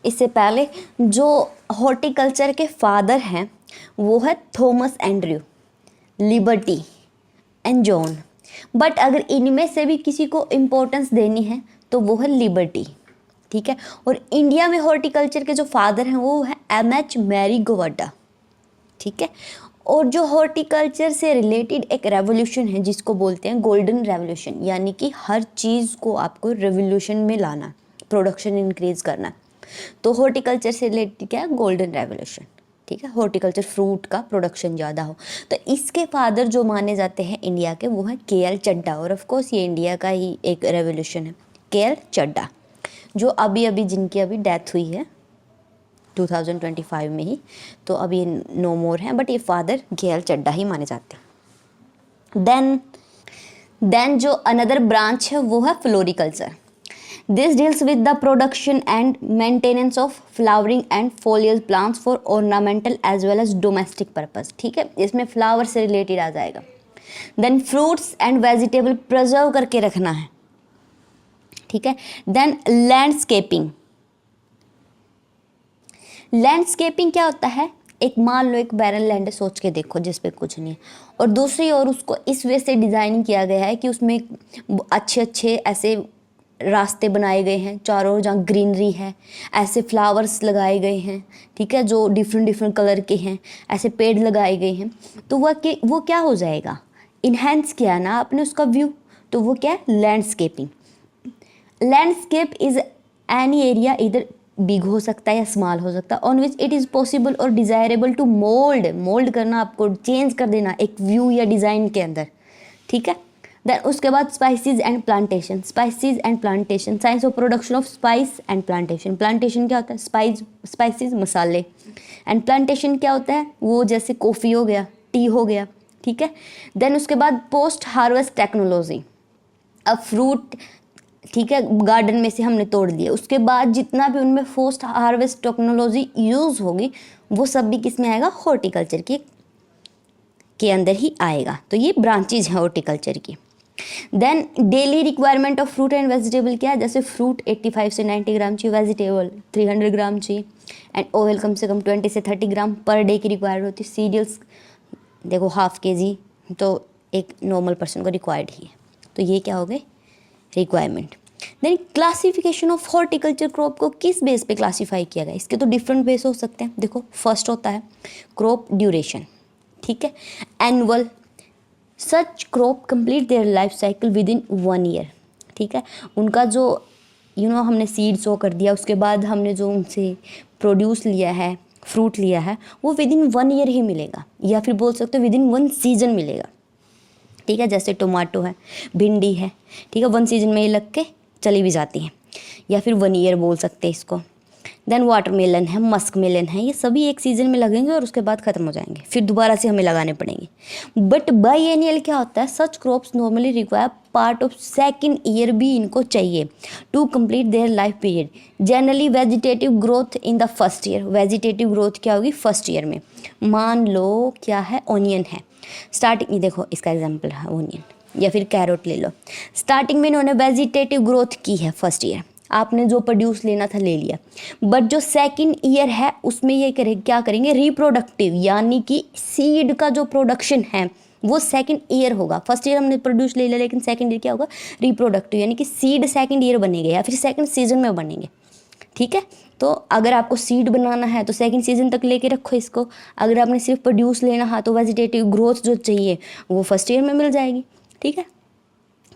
इससे पहले जो हॉर्टिकल्चर के फादर हैं वो है Thomas Andrew, liberty and John. But अगर इनमें से भी किसी को इम्पोर्टेंस देनी है तो वो है लिबर्टी, ठीक है। और इंडिया में हॉर्टिकल्चर के जो फादर हैं वो है एम.एच. मैरीगोवडा, ठीक है। और जो हॉर्टिकल्चर से रिलेटेड एक रेवोल्यूशन है जिसको बोलते हैं गोल्डन रेवोल्यूशन, यानी कि हर चीज़ को आपको रेवोल्यूशन में लाना, प्रोडक्शन इंक्रीज करना, तो हॉर्टिकल्चर से रिलेटेड क्या है, गोल्डन रेवोल्यूशन, ठीक है। हॉर्टिकल्चर फ्रूट का प्रोडक्शन ज़्यादा हो, तो इसके फादर जो माने जाते हैं इंडिया के वो है के.एल. चड्डा। और ऑफ कोर्स ये इंडिया का ही एक रेवोल्यूशन है, के.एल. चड्डा, जो अभी अभी जिनकी अभी डेथ हुई है 2025 में ही, तो अभी नो मोर हैं, बट ये फादर के.एल. चड्डा ही माने जाते हैं। देन जो अनदर ब्रांच है वो है floriculture. This deals with the production and maintenance of flowering and foliar plants for ornamental as well as domestic purpose, ठीक है। इसमें फ्लावर से रिलेटेड आ जाएगा। Then fruits and vegetable preserve करके रखना है, ठीक है। Then landscaping. लैंडस्केपिंग क्या होता है, एक मान लो एक बैरन लैंड है, सोच के देखो जिस पे कुछ नहीं है, और दूसरी ओर उसको इस वे से डिज़ाइन किया गया है कि उसमें अच्छे अच्छे ऐसे रास्ते बनाए गए हैं, चारों ओर जहाँ ग्रीनरी है, ऐसे फ्लावर्स लगाए गए हैं, ठीक है, जो डिफरेंट डिफरेंट कलर के हैं, ऐसे पेड़ लगाए गए हैं, तो वो क्या हो जाएगा, इन्हेंस किया ना आपने उसका व्यू, तो वो क्या है, landscaping. Landscape is any area, इधर बिग हो सकता है या स्मॉल हो सकता है, on which it is possible और डिज़ायरेबल टू मोल्ड करना, आपको चेंज कर देना एक व्यू या डिज़ाइन के अंदर, ठीक है। देन उसके बाद spices and plantation. Spices and plantation, science of production of spice and plantation. Plantation क्या होता है, स्पाइसेस मसाले, एंड प्लांटेशन क्या होता है, वो जैसे कॉफ़ी हो गया, टी हो गया, ठीक है। देन उसके बाद पोस्ट हार्वेस्ट टेक्नोलॉजी। अब फ्रूट, ठीक है, गार्डन में से हमने तोड़ लिए, उसके बाद जितना भी उनमें पोस्ट हार्वेस्ट टेक्नोलॉजी यूज़ होगी वो सब भी किस में आएगा, हॉर्टिकल्चर के अंदर ही आएगा। तो ये ब्रांचेज हैं हॉर्टिकल्चर की। Then daily requirement of fruit and vegetable क्या है, जैसे फ्रूट 85 से 90 ग्राम चाहिए, वेजिटेबल 300 ग्राम चाहिए, एंड ऑयल कम से कम 20 से 30 ग्राम पर डे की रिक्वायर्ड होती है। सीरियल्स देखो ½ kg, तो एक नॉर्मल पर्सन को रिक्वायर्ड ही है। तो ये क्या हो गए, requirement. Then classification of horticulture crop को किस बेस पे क्लासीफाई किया गया, इसके तो डिफरेंट बेस हो सकते हैं। देखो फर्स्ट होता है क्रॉप ड्यूरेशन, ठीक है, annual, such crop complete their life cycle with in 1 year, ठीक है। उनका जो हमने सीड सो कर दिया, उसके बाद हमने जो उनसे प्रोड्यूस लिया है, फ्रूट लिया है, वो विद इन 1 ईयर ही मिलेगा, या फिर बोल सकते हो विद इन 1 सीजन मिलेगा, ठीक है। जैसे टोमेटो है, भिंडी है, ठीक है, 1 सीजन में ये लग के चली भी जाती हैं, या फिर 1 ईयर बोल सकते हैं इसको। देन वाटरमेलन है, मस्क मेलन है, ये सभी एक सीज़न में लगेंगे और उसके बाद ख़त्म हो जाएंगे, फिर दोबारा से हमें लगाने पड़ेंगे। बट बाईएनियल क्या होता है, such crops normally require part of second year भी इनको चाहिए to complete their life period. Generally vegetative growth in the first year. Vegetative growth क्या होगी, फर्स्ट ईयर में। मान लो क्या है, ऑनियन है, स्टार्टिंग, देखो इसका एग्जाम्पल है ऑनियन, या फिर कैरेट ले लो। स्टार्टिंग में इन्होंने वेजिटेटिव ग्रोथ की है फर्स्ट ईयर, आपने जो प्रोड्यूस लेना था ले लिया, बट जो सेकंड ईयर है उसमें ये क्या करेंगे, रिप्रोडक्टिव, यानी कि सीड का जो प्रोडक्शन है वो सेकंड ईयर होगा। फर्स्ट ईयर हमने प्रोड्यूस ले लिया, लेकिन सेकंड ईयर क्या होगा, रिप्रोडक्टिव, यानी कि सीड सेकंड ईयर बनेंगे या फिर सेकंड सीजन में बनेंगे, ठीक है। तो अगर आपको सीड बनाना है तो सेकंड सीजन तक लेके रखो इसको, अगर आपने सिर्फ प्रोड्यूस लेना है तो वेजिटेटिव ग्रोथ जो चाहिए वो फर्स्ट ईयर में मिल जाएगी, ठीक है।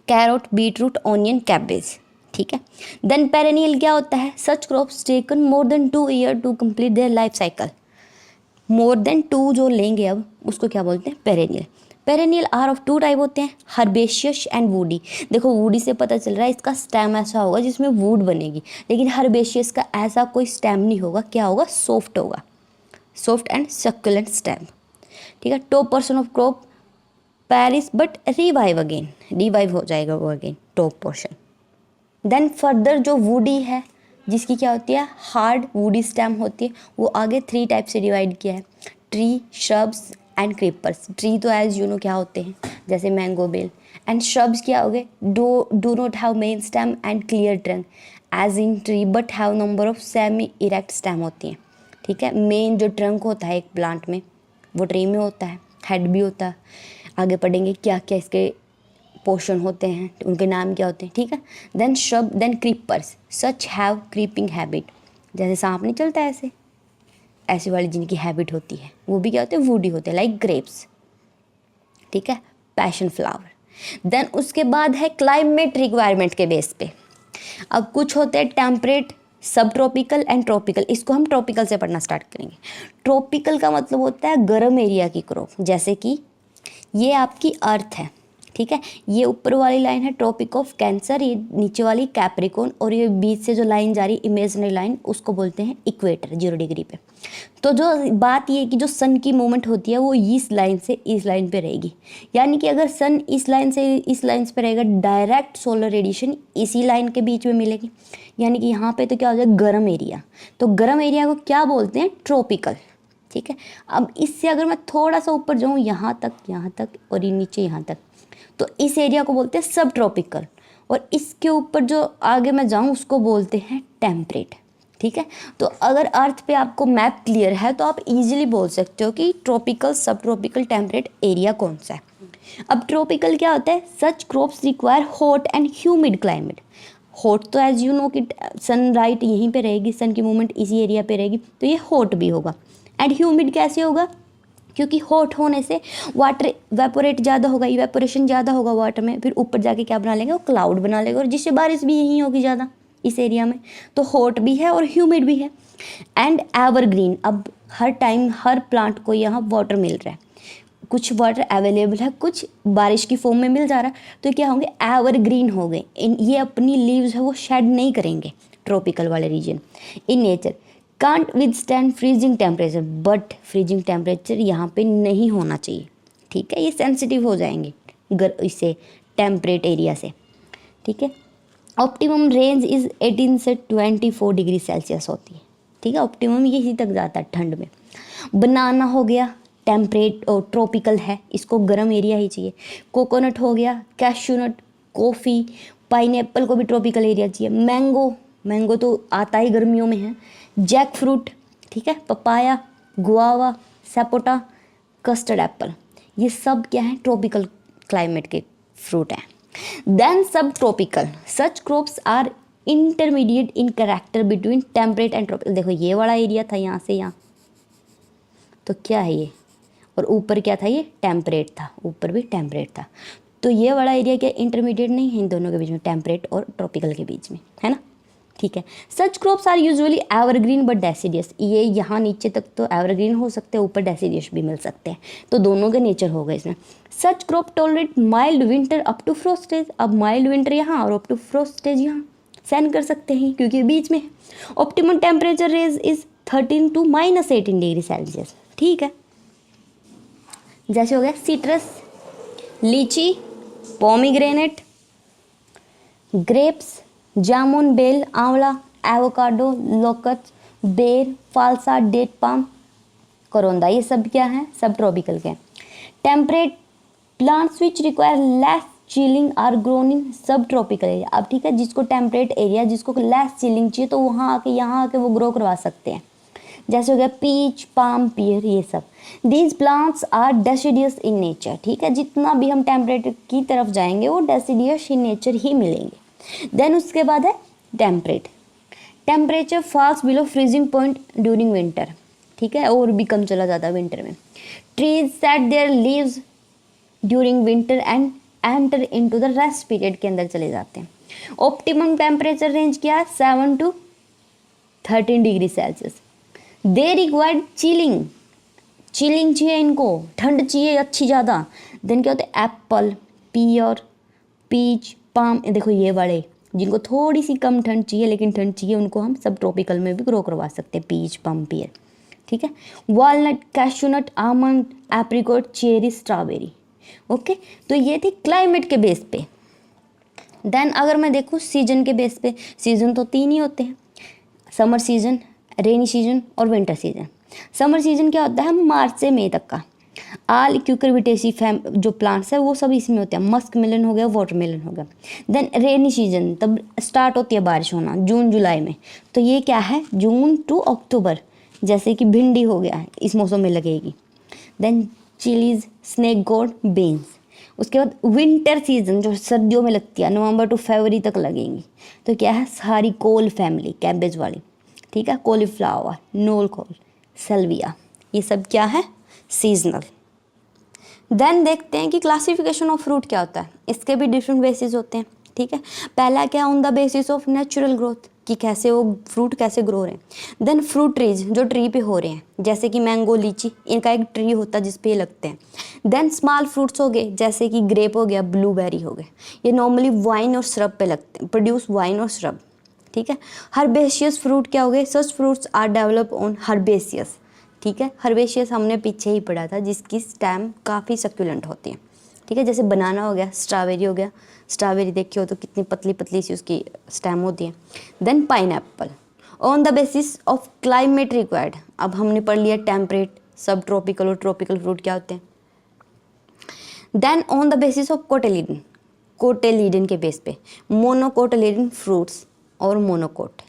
कैरोट, बीटरूट, ऑनियन, कैबेज, ठीक है। देन पेरेनियल क्या होता है, such crops taken more than 2 year to complete their life cycle. More than 2 जो लेंगे अब उसको क्या बोलते हैं, perennial. Perennial are of 2 type होते हैं, हर्बेशियस एंड वुडी। देखो वुडी से पता चल रहा है इसका स्टेम ऐसा होगा जिसमें वुड बनेगी, लेकिन हर्बेशियस का ऐसा कोई स्टेम नहीं होगा, क्या होगा, सॉफ्ट होगा, सॉफ्ट एंड सक्युलेंट स्टेम, ठीक है। Top portion of crop perish but revive हो जाएगा वो again, top portion. Then further जो वुडी है, जिसकी क्या होती है, हार्ड वुडी स्टेम होती है, वो आगे 3 टाइप से डिवाइड किया है, tree, shrubs and creepers. Tree तो एज यू नो क्या होते हैं, जैसे मैंगो बेल, एंड श्रब्स क्या हो गए, do not have main stem and clear trunk, as in tree but have number of semi erect stem होती हैं, ठीक है। मेन जो ट्रंक होता है एक प्लांट में वो ट्री में होता है, हेड भी होता है। आगे पढ़ेंगे क्या क्या इसके पोर्शन होते हैं, उनके नाम क्या होते हैं, ठीक है। Then shrub, then creepers such have creeping habit, जैसे सांप नहीं चलता ऐसे, ऐसी वाली जिनकी हैबिट होती है वो भी क्या होते हैं, वुडी होते हैं, लाइक ग्रेप्स, ठीक है। Passion flower. देन उसके बाद है क्लाइमेट रिक्वायरमेंट के बेस पे। अब कुछ होते हैं टेम्परेट, सब ट्रॉपिकल एंड ट्रॉपिकल। इसको हम ट्रॉपिकल से पढ़ना स्टार्ट करेंगे। ट्रॉपिकल का मतलब होता है गर्म एरिया की क्रॉप, जैसे कि ये आपकी अर्थ है, ठीक है। ये ऊपर वाली लाइन है ट्रॉपिक ऑफ कैंसर, ये नीचे वाली कैप्रिकॉर्न, और ये बीच से जो लाइन जा रही है इमेजिनरी लाइन उसको बोलते हैं इक्वेटर, 0 डिग्री पे। तो जो बात ये है कि जो सन की मूवमेंट होती है वो इस लाइन से इस लाइन पे रहेगी, यानी कि अगर सन इस लाइन से इस लाइन पे रहेगा, डायरेक्ट सोलर रेडिएशन इसी लाइन के बीच में मिलेगी, यानी कि यहाँ पे तो क्या हो जाएगा, गर्म एरिया। तो गर्म एरिया को क्या बोलते हैं, ट्रॉपिकल, ठीक है। अब इससे अगर मैं थोड़ा सा ऊपर जाऊँ यहाँ तक और ये नीचे यहाँ तक, तो इस एरिया को बोलते हैं सब ट्रॉपिकल, और इसके ऊपर जो आगे मैं जाऊँ उसको बोलते हैं टेम्परेट, ठीक है। तो अगर अर्थ पे आपको मैप क्लियर है तो आप इजीली बोल सकते हो कि ट्रॉपिकल, सब ट्रॉपिकल, टेम्परेट एरिया कौन सा है। अब ट्रॉपिकल क्या होता है, such crops require hot and humid climate. Hot तो एज यू नो कि सन राइट यहीं पे रहेगी, सन की मूवमेंट इसी एरिया पे रहेगी, तो ये हॉट भी होगा। एंड ह्यूमिड कैसे होगा, क्योंकि हॉट होने से वाटर इवेपोरेट ज़्यादा होगा, इवेपोरेशन ज़्यादा होगा वाटर में, फिर ऊपर जाके क्या बना लेंगे, वो क्लाउड बना लेगा, और जिससे बारिश भी यहीं होगी ज़्यादा इस एरिया में। तो हॉट भी है और ह्यूमिड भी है। एंड एवरग्रीन, अब हर टाइम हर प्लांट को यहाँ वाटर मिल रहा है, कुछ वाटर अवेलेबल है, कुछ बारिश की फॉर्म में मिल जा रहा है, तो क्या होंगे, एवरग्रीन हो गए। ये अपनी लीव्स है वो शेड नहीं करेंगे, ट्रॉपिकल वाले region. In nature can't withstand freezing temperature, but freezing temperature यहाँ पे नहीं होना चाहिए, ठीक है। ये सेंसिटिव हो जाएंगे इससे टेम्परेट एरिया से, ठीक है। ऑप्टिमम रेंज इज़ 18 से 24 डिग्री सेल्सियस होती है, ठीक है। ऑप्टिमम यही तक जाता है ठंड में। बनाना हो गया, टेम्परेट और ट्रॉपिकल है, इसको गर्म एरिया ही चाहिए। कोकोनट हो गया, कैश्यू नट, कॉफ़ी, पाइनएप्पल को भी ट्रॉपिकल एरिया चाहिए। मैंगो तो आता ही गर्मियों में है। जैक फ्रूट, ठीक है, papaya, guava, sapota, custard apple, ये सब क्या है, ट्रॉपिकल क्लाइमेट के फ्रूट हैं। Then subtropical, such crops are intermediate in character between temperate and tropical. देखो ये वाला एरिया था यहाँ से यहाँ, तो क्या है ये, और ऊपर क्या था, ये टेम्परेट था, ऊपर भी टेम्परेट था। तो ये वाला एरिया क्या इंटरमीडिएट नहीं है इन दोनों के बीच में, टेम्परेट और ट्रॉपिकल के बीच में, है ना, ठीक है। Such crops are usually evergreen but deciduous, ये यहाँ नीचे तक तो एवरग्रीन हो सकते हैं, ऊपर डेसिडियस भी मिल सकते हैं, तो दोनों के नेचर हो गए इसमें। Such crop tolerate mild winter up to frost stage, अब माइल्ड विंटर यहाँ और अप टू फ्रोस्ट स्टेज यहाँ सहन कर सकते हैं क्योंकि बीच में है। Optimum temperature range is 13 to -18 degree Celsius, ठीक है। जैसे हो गया सिट्रस, लीची, पोमीग्रेनेट, ग्रेप्स, जामुन, बेल, आंवला, एवोकाडो, लोकच, बेर, फालसा, डेट पाम, करोंदा, ये सब क्या है, सब ट्रॉपिकल के। Temperate plants which require less chilling are grown in subtropical area. अब ठीक है, जिसको टेम्परेट एरिया, जिसको लेस चिलिंग चाहिए तो वहाँ आके यहाँ आके वो ग्रो करवा सकते हैं। जैसे हो गया पीच, पाम, पियर, ये सब। These plants are deciduous in nature, ठीक है। जितना भी हम टेम्परेट की तरफ जाएंगे वो डेसिडियस इन नेचर ही मिलेंगे। देन उसके बाद है temperate, temperature falls below freezing point during winter, ठीक है, और भी कम चला जाता है विंटर में। Trees set there leaves during winter and enter into the rest period के अंदर चले जाते हैं। ऑप्टिमम टेम्परेचर रेंज क्या है, 7 to 13 degree Celsius. They required chilling, chilling चाहिए इनको, ठंड चाहिए अच्छी ज़्यादा। देन क्या होता है, एप्पल, पियर, पीच, पाम, देखो ये वाले जिनको थोड़ी सी कम ठंड चाहिए लेकिन ठंड चाहिए, उनको हम सब ट्रॉपिकल में भी ग्रो करवा सकते हैं, पीच, पाम, पियर, ठीक है। Walnut, cashew nut, almond, apricot, cherry, strawberry, okay. तो ये थी क्लाइमेट के बेस पे। देन अगर मैं देखूँ सीजन के बेस पे, सीजन तो 3 ही होते हैं, समर सीजन, रेनी सीजन और विंटर सीजन। समर सीजन क्या होता है, मार्च से मई तक का। ऑल क्यूकरबिटेसी फैम जो प्लांट्स है वो सब इसमें होते हैं। मस्क मिलन हो गया, वाटरमेलन हो गया। देन रेनी सीजन, तब स्टार्ट होती है बारिश होना जून जुलाई में, तो ये क्या है जून टू अक्टूबर, जैसे कि भिंडी हो गया इस मौसम में लगेगी। Then chillies, snake gourd, beans. उसके बाद विंटर सीजन जो सर्दियों में लगती है, नवंबर टू फरवरी तक लगेंगी, तो क्या है सारी कोल फैमिली, कैबेज वाली, ठीक है, कॉलीफ्लावर, नोल कोल, सल्विया, ये सब क्या है सीजनल। देन देखते हैं कि क्लासिफिकेशन ऑफ फ्रूट क्या होता है। इसके भी डिफरेंट बेसिस होते हैं, ठीक है। पहला क्या, on the basis of natural growth, कि कैसे वो फ्रूट कैसे ग्रो रहे हैं। देन फ्रूट ट्रीज जो ट्री पे हो रहे हैं, जैसे कि मैंगो, लीची, इनका एक ट्री होता है जिसपे ये लगते हैं। देन स्मॉल फ्रूट्स हो गए, जैसे कि ग्रेप हो गया, ब्लूबेरी हो गए, ये नॉर्मली वाइन और श्रब पे लगते हैं, प्रोड्यूस वाइन और श्रब, ठीक है। हर्बेशियस फ्रूट क्या हो गए, such fruits are develop on herbaceous, ठीक है। हर्बेशियस हमने पीछे ही पढ़ा था, जिसकी स्टेम काफ़ी सक्यूलेंट होती है, ठीक है। जैसे बनाना हो गया, स्ट्रॉबेरी हो गया, स्ट्रॉबेरी देखी हो तो कितनी पतली पतली सी उसकी स्टेम होती है। Then pineapple, on the basis of climate required, अब हमने पढ़ लिया टेम्परेट, सब ट्रॉपिकल और ट्रॉपिकल फ्रूट क्या होते हैं। Then on the basis of cotyledon, cotyledon के बेस पे मोनोकोटेलिडन फ्रूट्स और मोनोकोट,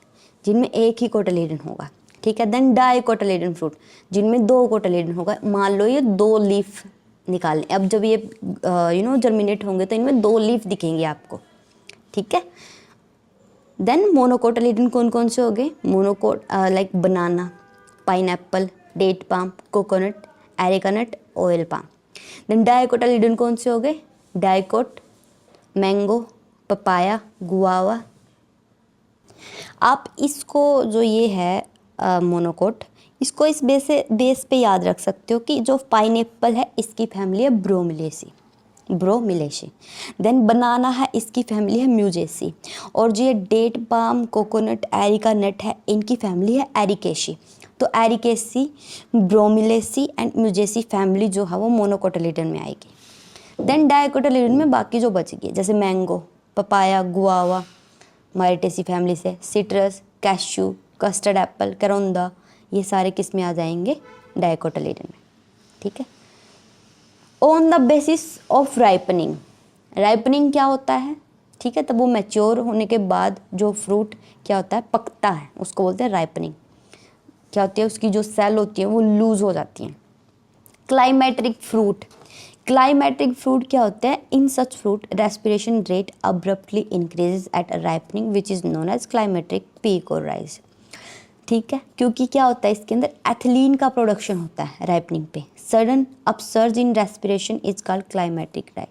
जिनमें एक ही कोटेलिडन होगा, ठीक है। देन डाइकोटेलिडन फ्रूट, जिनमें दो कोटेलिडन होगा। मान लो ये दो लीफ निकालें, अब जब ये जर्मिनेट होंगे तो इनमें दो लीफ दिखेंगे आपको, ठीक है। देन मोनोकोटेलिडन कौन कौन से हो गए, monocot like banana, pineapple, date palm, coconut, areca nut, oil palm. Then dicotyledon कौन से हो गए, डाइकोट, मैंगो, पपाया, गुआवा। आप इसको जो ये है मोनोकोट, इसको इस बेस पे याद रख सकते हो कि जो पाइनएप्पल है इसकी फैमिली है ब्रोमिलेसी, ब्रोमिलेसी। देन बनाना है, इसकी फैमिली है म्यूजेसी। और जो ये डेट पाम, कोकोनट, एरिका नट है, इनकी फैमिली है एरिकेसी। तो एरिकेसी, ब्रोमिलेसी एंड म्यूजेसी फैमिली जो है वो मोनोकोटिलिडन में आएगी। देन डाइकोटिलिडन में बाकी जो बच गई, जैसे मैंगो, पपाया, गुआवा माइटेसी फैमिली से, सिट्रस, कैश्यू, कस्टर्ड एप्पल, करोंदा, ये सारे किस में आ जाएंगे, डाइकोटिलिडन में, ठीक है। On the basis of ripening, ripening क्या होता है, ठीक है, तब वो मैच्योर होने के बाद जो फ्रूट क्या होता है पकता है, उसको बोलते हैं राइपनिंग। क्या होती है, उसकी जो सेल होती है वो लूज हो जाती हैं। क्लाइमेट्रिक फ्रूट, क्लाइमेट्रिक फ्रूट क्या होता है, in such fruit respiration rate abruptly increases at ripening which is known as climacteric peak or rise, ठीक है। क्योंकि क्या होता है इसके अंदर एथिलीन का प्रोडक्शन होता है राइपनिंग पे। Sudden upsurge in respiration is called climatic ripe.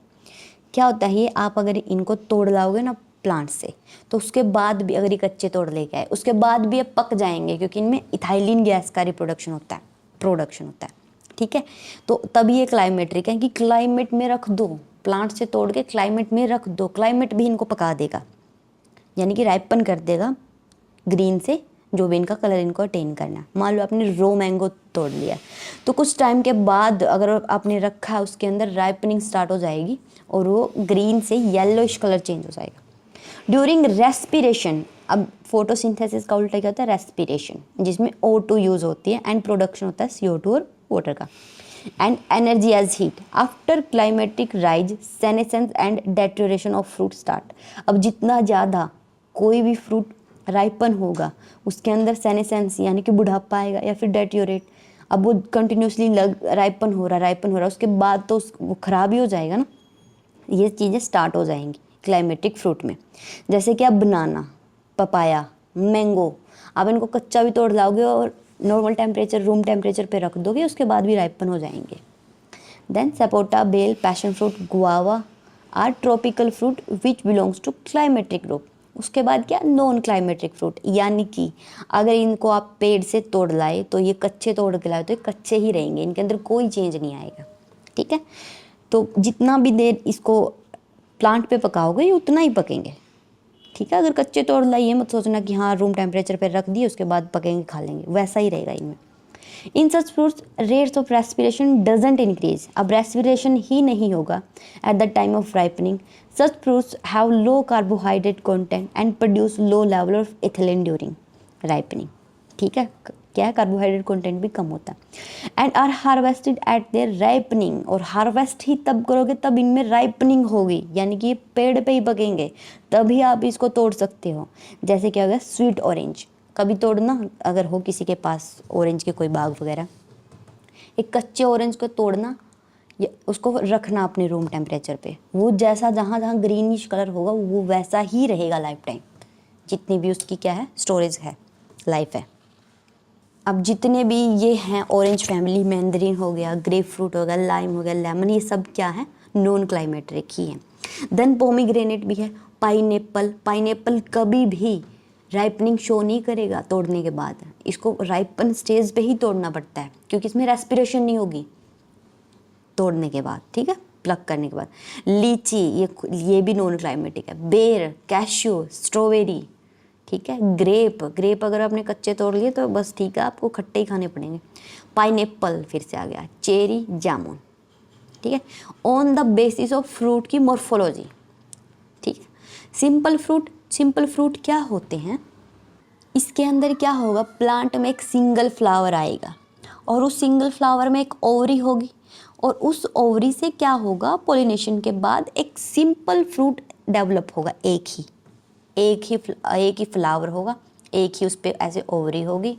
क्या होता है ये, आप अगर इनको तोड़ लाओगे ना प्लांट से, तो उसके बाद भी अगर ये कच्चे तोड़ लेके आए उसके बाद भी ये पक जाएंगे, क्योंकि इनमें इथाइलिन गैस का रिप्रोडक्शन होता है, ठीक है। तो तभी ये क्लाइमेट्रिक है कि क्लाइमेट में रख दो, प्लांट से तोड़ के क्लाइमेट में रख दो, क्लाइमेट भी इनको पका देगा, यानी कि राइपन कर देगा ग्रीन से, जो भी इनका कलर इनको अटेन करना है। मान लो आपने रो मैंगो तोड़ लिया, तो कुछ टाइम के बाद अगर आपने रखा है उसके अंदर राइपनिंग स्टार्ट हो जाएगी और वो ग्रीन से येलोइश कलर चेंज हो जाएगा। ड्यूरिंग रेस्पिरेशन, अब फोटोसिंथेसिस का उल्टा क्या होता है, रेस्पिरेशन, जिसमें O2 यूज़ होती है एंड प्रोडक्शन होता है CO2 और वाटर का। And energy as heat, after climacteric rise senescence and deterioration of fruit start. अब जितना ज़्यादा कोई भी फ्रूट राइपन होगा उसके अंदर सेनेसेंस यानी कि बुढ़ापा आएगा या फिर डेट्योरेट। अब वो कंटिन्यूसली राइपन हो रहा उसके बाद तो वो ख़राब ही हो जाएगा ना, ये चीज़ें स्टार्ट हो जाएंगी क्लाइमेटिक फ्रूट में। जैसे कि आप बनाना, पपाया, मैंगो, आप इनको कच्चा भी तोड़ लाओगे और नॉर्मल टेम्परेचर, रूम टेम्परेचर पे रख दोगे, उसके बाद भी राइपन हो जाएंगे। Then sapota, bael, passion fruit, guava are tropical fruit which belongs to climatic group. उसके बाद क्या, नॉन क्लाइमेट्रिक फ्रूट, यानी कि अगर इनको आप पेड़ से तोड़ लाए तो ये कच्चे तोड़ के लाए तो ये कच्चे ही रहेंगे, इनके अंदर कोई चेंज नहीं आएगा, ठीक है। तो जितना भी देर इसको प्लांट पे पकाओगे ये उतना ही पकेंगे, ठीक है। अगर कच्चे तोड़ लाए ये मत सोचना कि हाँ रूम टेम्परेचर पे रख दिए उसके बाद पकेंगे खा लेंगे, वैसा ही रहेगा इनमें। In such fruits rates of respiration doesn't increase, अब रेस्पिरेशन ही नहीं होगा at the time of ripening. Such fruits have low carbohydrate content and produce low level of ethylene during ripening, ठीक है। क्या है, कार्बोहाइड्रेट कंटेंट भी कम होता है। And are harvested at their ripening, और हार्वेस्ट ही तब करोगे तब इनमें राइपनिंग होगी, यानी कि ये पेड़ पे ही पकेंगे, तभी आप इसको तोड़ सकते हो। जैसे क्या हो गया स्वीट ऑरेंज, कभी तोड़ना अगर हो किसी के पास ऑरेंज के कोई बाग वगैरह, एक कच्चे ऑरेंज को तोड़ना, उसको रखना अपने रूम टेम्परेचर पे, वो जैसा जहाँ जहाँ ग्रीनिश कलर होगा वो वैसा ही रहेगा लाइफ टाइम, जितनी भी उसकी क्या है स्टोरेज है, लाइफ है। अब जितने भी ये हैं ऑरेंज फैमिली, मैंडरीन हो गया, ग्रेप फ्रूट हो गया, लाइम हो गया, लेमन, ये सब क्या है नॉन क्लाइमेट्रिक ही है। देन पोमीग्रेनेट भी है, पाइनएप्पल, पाइनएप्पल कभी भी राइपनिंग शो नहीं करेगा तोड़ने के बाद, इसको राइपन स्टेज पे ही तोड़ना पड़ता है, क्योंकि इसमें रेस्पिरेशन नहीं होगी तोड़ने के बाद, ठीक है, प्लग करने के बाद। लीची ये भी नॉन क्लाइमेटिक है। बेर, कैश्यू, स्ट्रॉबेरी, ठीक है। ग्रेप, ग्रेप अगर आपने कच्चे तोड़ लिए तो बस ठीक है, आपको खट्टे ही खाने पड़ेंगे। पाइनएप्पल फिर से आ गया, चेरी, जामुन, ठीक है। On the basis of fruit की मॉर्फोलॉजी, ठीक है। सिंपल फ्रूट, सिंपल फ्रूट क्या होते हैं, इसके अंदर क्या होगा, प्लांट में एक सिंगल फ्लावर आएगा और उस सिंगल फ्लावर में एक ओवरी होगी, और उस ओवरी से क्या होगा, पोलिनेशन के बाद एक सिंपल फ्रूट डेवलप होगा, एक ही फ्लावर होगा, एक ही उस पर ऐसे ओवरी होगी,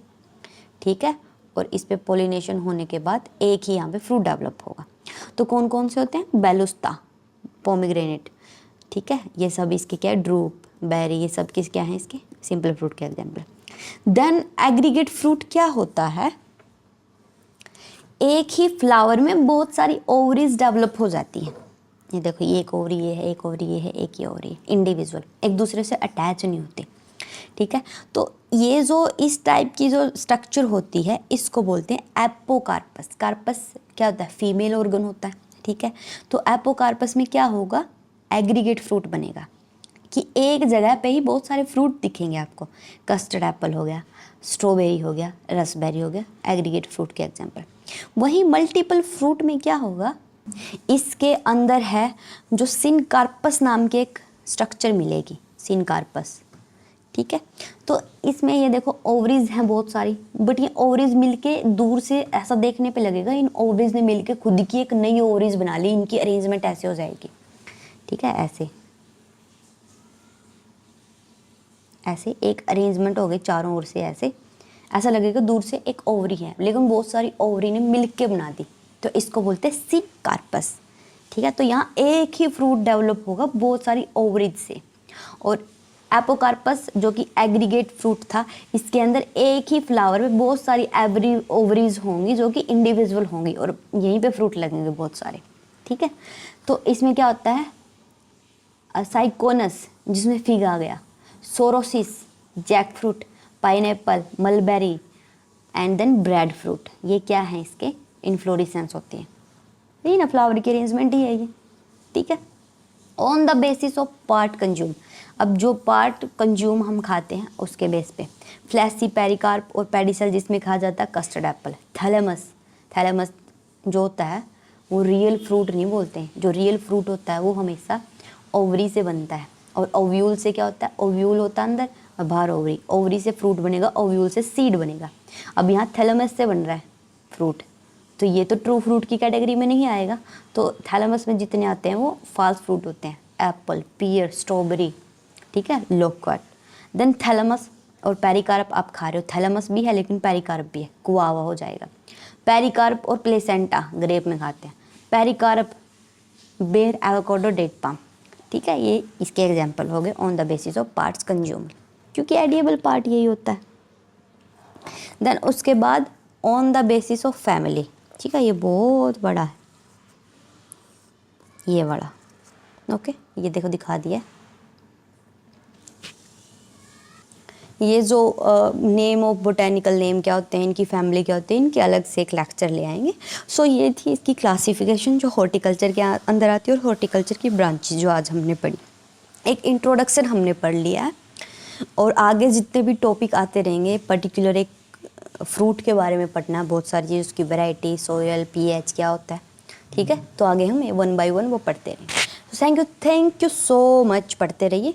ठीक है, और इस पे पोलिनेशन होने के बाद एक ही यहाँ पे फ्रूट डेवलप होगा। तो कौन कौन से होते हैं, बेलुस्ता, पोमीग्रेनेट, ठीक है, ये सब इसके क्या है, ड्रूप, बेरी, ये सब किस क्या है इसके सिंपल फ्रूट के एग्जाम्पल। देन एग्रीगेट फ्रूट क्या होता है, एक ही फ्लावर में बहुत सारी ओवरीज डेवलप हो जाती हैं। ये देखो, ये एक ओवरी ये है, एक ओवरी ये है, एक ही ओवरी है, इंडिविजुअल, एक दूसरे से अटैच नहीं होते, ठीक है। तो ये जो इस टाइप की जो स्ट्रक्चर होती है इसको बोलते हैं एपोकार्पस। कार्पस क्या होता है, फीमेल ऑर्गन होता है, ठीक है। तो एपोकार्पस में क्या होगा, एग्रीगेट फ्रूट बनेगा, कि एक जगह पे ही बहुत सारे फ्रूट दिखेंगे आपको। कस्टर्ड एप्पल हो गया, स्ट्रॉबेरी हो गया, रसबेरी हो गया, एग्रीगेट फ्रूट के एग्जाम्पल। वहीं मल्टीपल फ्रूट में क्या होगा, इसके अंदर है जो सिनकार्पस नाम के एक स्ट्रक्चर मिलेगी, सिनकार्पस, ठीक है। तो इसमें ये देखो ओवरीज हैं बहुत सारी, बट ये ओवरीज मिलके दूर से ऐसा देखने पे लगेगा इन ओवरीज ने मिलके खुद की एक नई ओवरीज बना ली, इनकी अरेंजमेंट ऐसे हो जाएगी, ठीक है, ऐसे ऐसे एक अरेंजमेंट हो गई चारों ओर से, ऐसा लगेगा दूर से एक ओवरी है, लेकिन बहुत सारी ओवरी ने मिलके बना दी, तो इसको बोलते हैं सिनकार्पस, ठीक है। तो यहाँ एक ही फ्रूट डेवलप होगा बहुत सारी ओवरीज से। और एपोकार्पस जो कि एग्रीगेट फ्रूट था, इसके अंदर एक ही फ्लावर में बहुत सारी एवरी ओवरीज होंगी जो कि इंडिविजुअल होंगी, और यहीं पे फ्रूट लगेंगे बहुत सारे, ठीक है। तो इसमें क्या होता है, साइकोनस जिसमें फिग आ गया, sorosis, jackfruit, pineapple, mulberry, and then breadfruit, ये क्या है, इसके इन्फ्लोरेसेंस होती है, यही ना फ्लावर की अरेंजमेंट ही है ये, ठीक है। On the basis of part consume, अब जो पार्ट कंज्यूम हम खाते हैं उसके बेस पे, फ्लैसी, पेरिकार्प और पेडिसल जिसमें कहा जाता है कस्टर्ड एप्पल। थैलेमस, थैलेमस जो होता है वो रियल फ्रूट नहीं बोलते हैं, जो रियल फ्रूट होता है वो हमेशा ओवरी से बनता है, और ओव्यूल से क्या होता है, ओव्यूल होता है अंदर और बाहर ओवरी, ओवरी से फ्रूट बनेगा, ओव्यूल से सीड बनेगा। अब यहाँ थैलेमस से बन रहा है फ्रूट, तो ये तो ट्रू फ्रूट की कैटेगरी में नहीं आएगा, तो थैलेमस में जितने आते हैं वो फॉल्स फ्रूट होते हैं, एप्पल, पियर, स्ट्रॉबेरी, ठीक है, लोक्वाट। देन थैलेमस और पेरिकार्प आप खा रहे हो, थैलेमस भी है लेकिन पेरिकार्प भी है, कुआवा हो जाएगा। पेरिकार्प और प्लेसेंटा ग्रेप में खाते हैं, पेरिकार्प, बेर, एवोकाडो, डेट पाम, ठीक है, ये इसके एग्जाम्पल हो गए on the basis of parts consume, क्योंकि एडिएबल पार्ट यही होता है। देन उसके बाद on the basis of family, ठीक है, ये बहुत बड़ा है, ये बड़ा, ओके, ये देखो दिखा दिया। ये जो नेम ऑफ बोटेनिकल नेम क्या होते हैं, इनकी फैमिली क्या होती है, इनके अलग से एक लेक्चर ले आएंगे। सो ये थी इसकी क्लासिफिकेशन जो हॉर्टिकल्चर के अंदर आती है, और हॉर्टिकल्चर की ब्रांचेज जो आज हमने पढ़ी, एक इंट्रोडक्शन हमने पढ़ लिया है, और आगे जितने भी टॉपिक आते रहेंगे, पर्टिकुलर एक फ्रूट के बारे में पढ़ना है, बहुत सारी चीज़, उसकी वैरायटी, सोयल, पीएच क्या होता है, ठीक है। तो आगे हम 1 by 1 वो पढ़ते रहेंगे। थैंक यू सो मच, पढ़ते रहिए।